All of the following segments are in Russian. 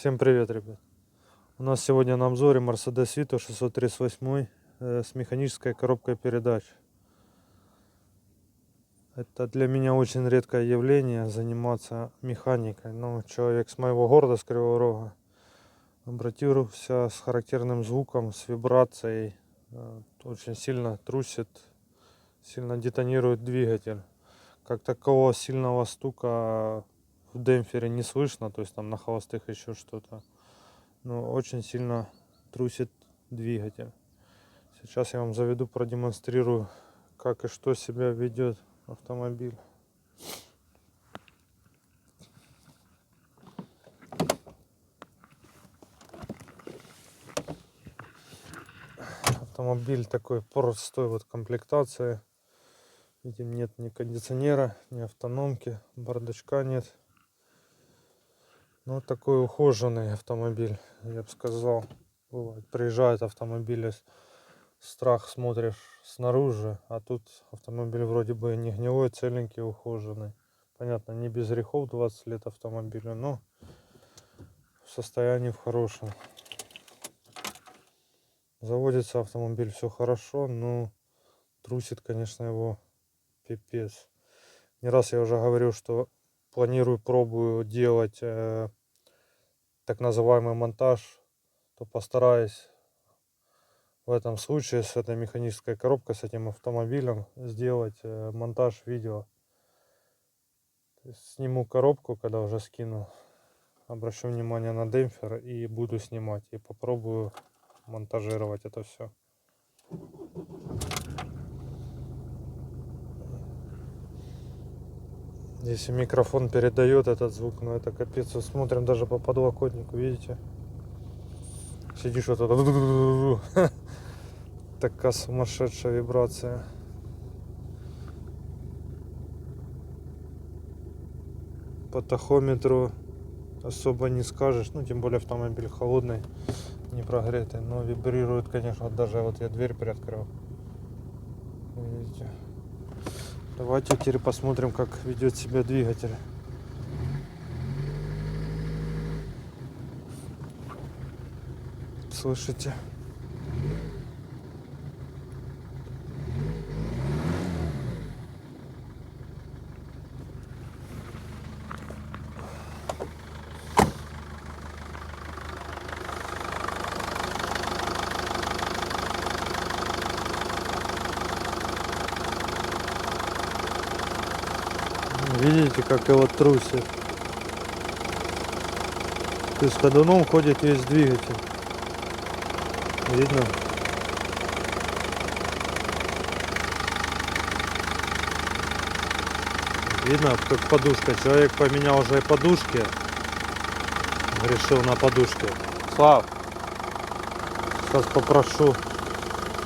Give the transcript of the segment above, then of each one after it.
Всем привет, ребят! У нас сегодня на обзоре Mercedes Vito 638 с механической коробкой передач. Это для меня очень редкое явление заниматься механикой. Но человек с моего города, с Кривого Рога, обратился с характерным звуком, с вибрацией. Очень сильно трусит, сильно детонирует двигатель. Как такового сильного стука в демпфере не слышно, то есть там на холостых еще что-то. Но очень сильно трусит двигатель. Сейчас я вам заведу, продемонстрирую, как и что себя ведет автомобиль. Автомобиль такой простой вот комплектации. Видим, нет ни кондиционера, ни автономки, бардачка нет. Но такой ухоженный автомобиль, я бы сказал. Бывает, приезжают автомобили, страх смотришь снаружи, а тут автомобиль вроде бы не гнилой, целенький, ухоженный. Понятно, не без грехов 20 лет автомобилю, но в состоянии в хорошем. Заводится автомобиль, все хорошо, но трусит, конечно, его пипец. Не раз я уже говорил, что пробую делать так называемый монтаж, то постараюсь в этом случае с этой механической коробкой, с этим автомобилем сделать монтаж видео. То есть сниму коробку, когда уже скину, обращу внимание на демпфер и буду снимать. И попробую монтажировать это все. Если микрофон передает этот звук, но это капец. Смотрим даже по подлокотнику, видите? Сидишь вот это. Такая сумасшедшая вибрация. По тахометру особо не скажешь, ну тем более автомобиль холодный, не прогретый, но вибрирует, конечно. Вот даже вот я дверь приоткрыл, видите. Давайте теперь посмотрим, как ведет себя двигатель. Слышите? Видите, как его трусит? То есть ходуном ходит весь двигатель. Видно? Видно, как подушка. Человек поменял уже подушки. Решил на подушке. Слав, сейчас попрошу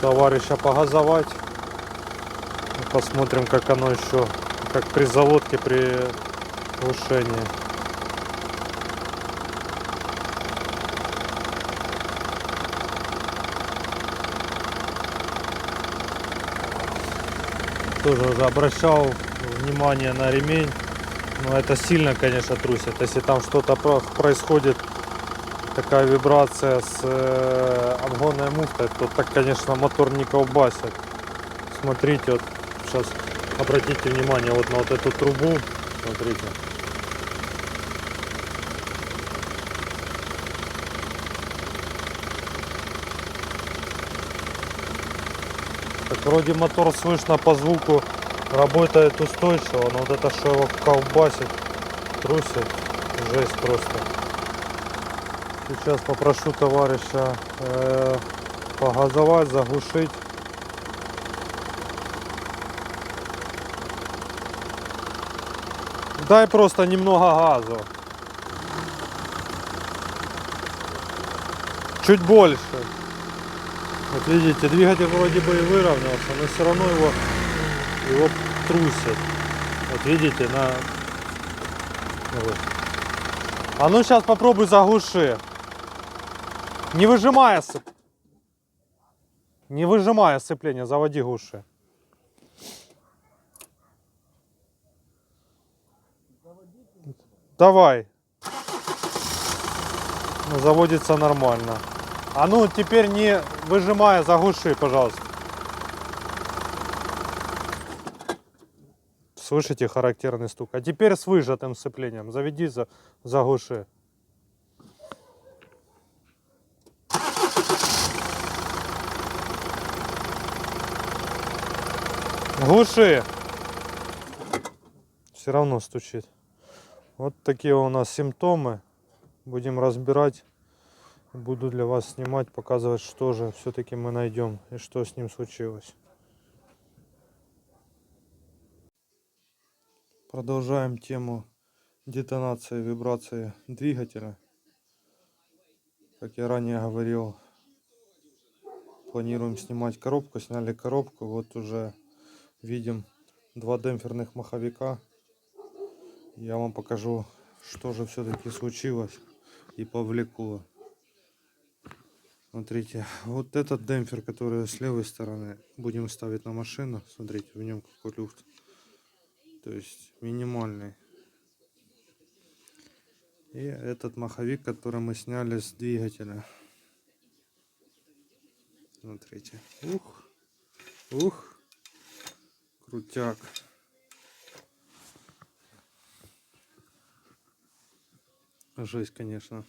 товарища погазовать. И посмотрим, как оно еще, как при заводке, при глушении. Тоже уже обращал внимание на ремень, но это сильно, конечно, трусит. Если там что-то происходит, такая вибрация с обгонной муфтой, то так, конечно, мотор не колбасит. Смотрите, вот сейчас обратите внимание вот на вот эту трубу, смотрите. Так вроде мотор слышно по звуку, работает устойчиво, но вот это, что его колбасит, трусит, жесть просто. Сейчас попрошу товарища погазовать, заглушить. Дай просто немного газу. Чуть больше. Вот видите, двигатель вроде бы и выровнялся, но все равно его трусит. Вот видите, на... Вот. А ну сейчас попробуй заглуши. Не выжимая сцепление, заводи глуши. Давай. заводится нормально. А ну теперь не выжимая, заглуши, пожалуйста. Слышите характерный стук? А теперь с выжатым сцеплением. Заведи, заглуши. Глуши. Все равно стучит. Вот такие у нас симптомы. Будем разбирать. Буду для вас снимать, показывать, что же все-таки мы найдем и что с ним случилось. Продолжаем тему детонации и вибрации двигателя. Как я ранее говорил, планируем снимать коробку. Сняли коробку. Вот уже видим два демпферных маховика. Я вам покажу, что же все-таки случилось и повлекло. Смотрите, вот этот демпфер, который с левой стороны, будем ставить на машину. Смотрите, в нем какой люфт. То есть минимальный. И этот маховик, который мы сняли с двигателя. Смотрите. Ух. Ух. Крутяк. Жесть, конечно.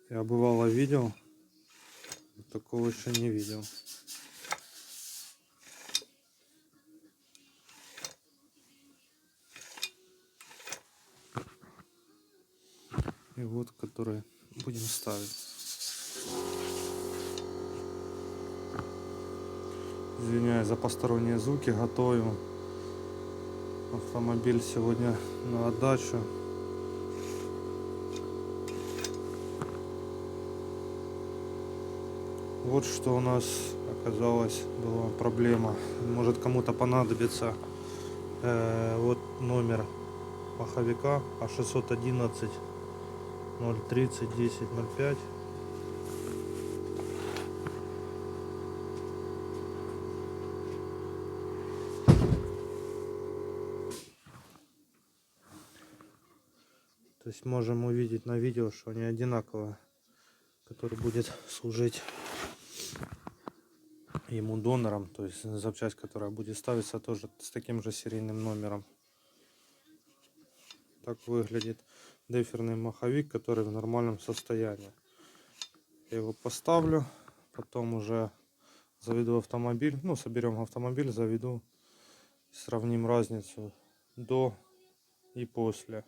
Я бывало видел. Такого еще не видел. И вот, который будем ставить. Извиняюсь за посторонние звуки. Готовим автомобиль сегодня на отдачу. Вот что у нас оказалось, была проблема. Может кому-то понадобится вот номер маховика А611 030 10 05. То есть можем увидеть на видео, что они одинаково, который будет служить ему донором, то есть запчасть, которая будет ставиться тоже с таким же серийным номером. Так выглядит демпферный маховик, который в нормальном состоянии. Я его поставлю, потом уже заведу автомобиль, ну соберем автомобиль, заведу, сравним разницу до и после.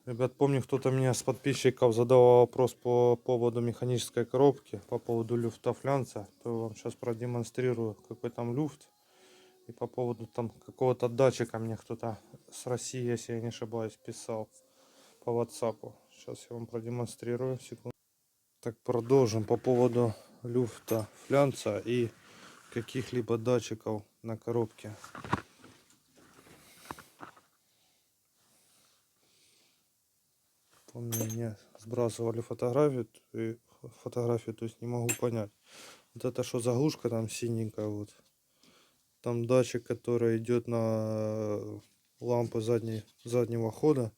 Ребят, помню, кто-то мне с подписчиков задавал вопрос по поводу механической коробки, по поводу люфта флянца. То я вам сейчас продемонстрирую, какой там люфт. И по поводу там какого-то датчика мне кто-то с России, если я не ошибаюсь, писал по WhatsApp. Сейчас я вам продемонстрирую. Секунду. Так, продолжим по поводу люфта флянца и каких-либо датчиков на коробке. Помню, мне сбрасывали фотографию, то есть не могу понять. Вот это что, заглушка там синенькая вот. Там датчик, который идет на лампы заднего хода.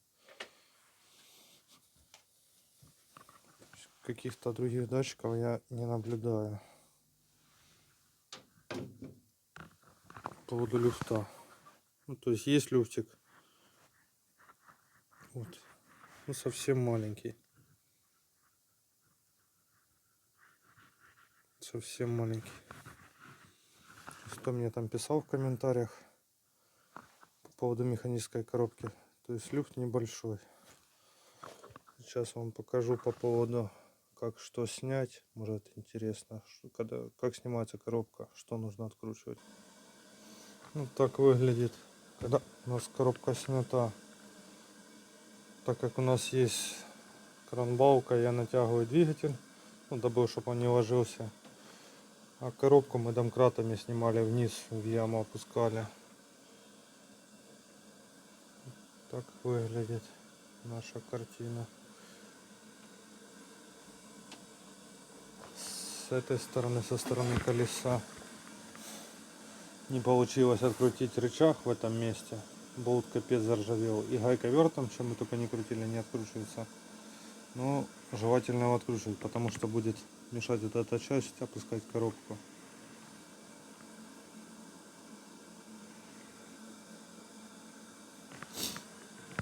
Каких-то других датчиков я не наблюдаю. По поводу люфта. Ну, то есть люфтик. Вот. Ну, совсем маленький. Совсем маленький. Кто мне там писал в комментариях по поводу механической коробки. То есть люфт небольшой. Сейчас вам покажу по поводу, как что снять. Может интересно, как снимается коробка, что нужно откручивать. Вот так выглядит, когда у нас коробка снята. Так как у нас есть кранбалка, я натягиваю двигатель, ну, дабы, чтобы он не ложился. А коробку мы домкратами снимали вниз, в яму опускали. Так выглядит наша картина. С этой стороны, со стороны колеса, не получилось открутить рычаг в этом месте. Болт капец заржавел. И гайковертом, чем мы только не крутили, не откручивается. Но желательно его откручивать, потому что будет мешать вот эта часть опускать коробку.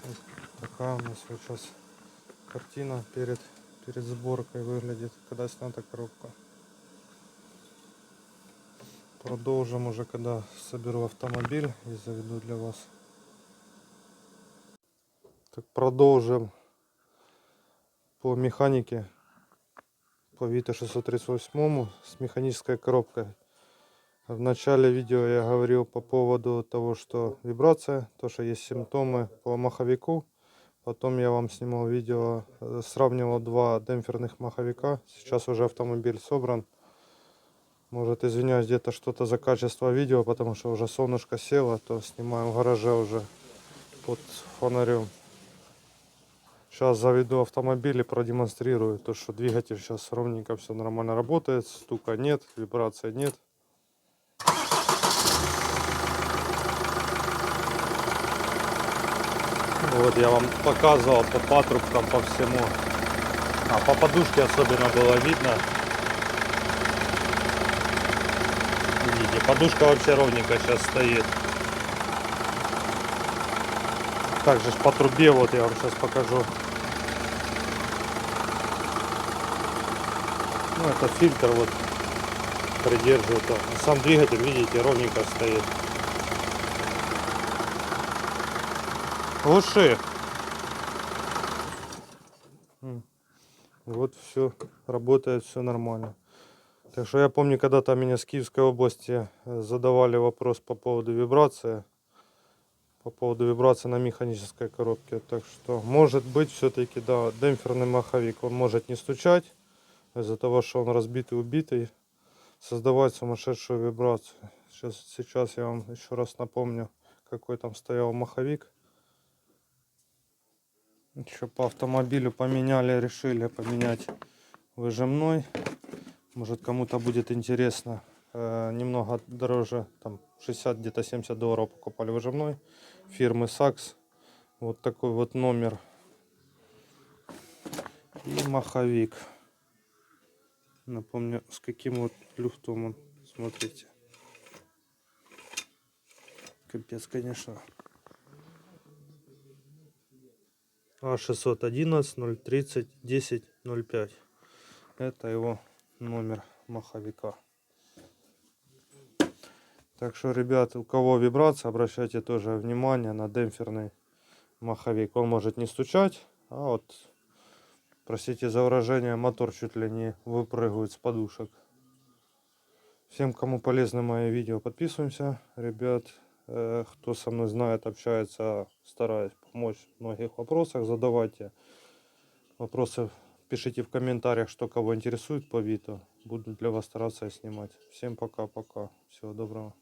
Вот такая у нас сейчас картина перед сборкой выглядит, когда снята коробка. Продолжим уже, когда соберу автомобиль и заведу для вас. Так, продолжим по механике, по Vito 638 с механической коробкой. В начале видео я говорил по поводу того, что вибрация, то, что есть симптомы по маховику. Потом я вам снимал видео, сравнивал два демпферных маховика. Сейчас уже автомобиль собран. Может, извиняюсь где-то что-то за качество видео, потому что уже солнышко село, то снимаем в гараже уже под фонарем. Сейчас заведу автомобиль и продемонстрирую то, что двигатель сейчас ровненько все нормально работает, стука нет, вибрации нет. Вот я вам показывал по патрубкам, по всему. А по подушке особенно было видно. Видите, подушка вообще ровненько сейчас стоит. Также по трубе, вот я вам сейчас покажу. Ну, это фильтр вот придерживает. Сам двигатель, видите, ровненько стоит. Глуши. Вот все работает, все нормально. Так что я помню, когда-то меня с Киевской области задавали вопрос по поводу вибрации. По поводу вибрации на механической коробке. Так что, может быть, все-таки, да, демпферный маховик, он может не стучать. Из-за того, что он разбитый, убитый, создавать сумасшедшую вибрацию. Сейчас я вам еще раз напомню, какой там стоял маховик. Еще по автомобилю поменяли, решили поменять выжимной. Может, кому-то будет интересно. Немного дороже, там 60, где-то $70 покупали выжимной фирмы Saks. Вот такой вот номер. И маховик. Напомню, с каким вот люфтом он. Смотрите. Капец, конечно. А611 030 10 05. Это его номер маховика. Так что, ребят, у кого вибрация, обращайте тоже внимание на демпферный маховик. Он может не стучать, а вот, простите за выражение, мотор чуть ли не выпрыгивает с подушек. Всем, кому полезно мое видео, подписываемся. Ребят, кто со мной знает, общается, стараюсь помочь в многих вопросах. Задавайте вопросы, пишите в комментариях, что кого интересует по Vito. Буду для вас стараться снимать. Всем пока-пока. Всего доброго.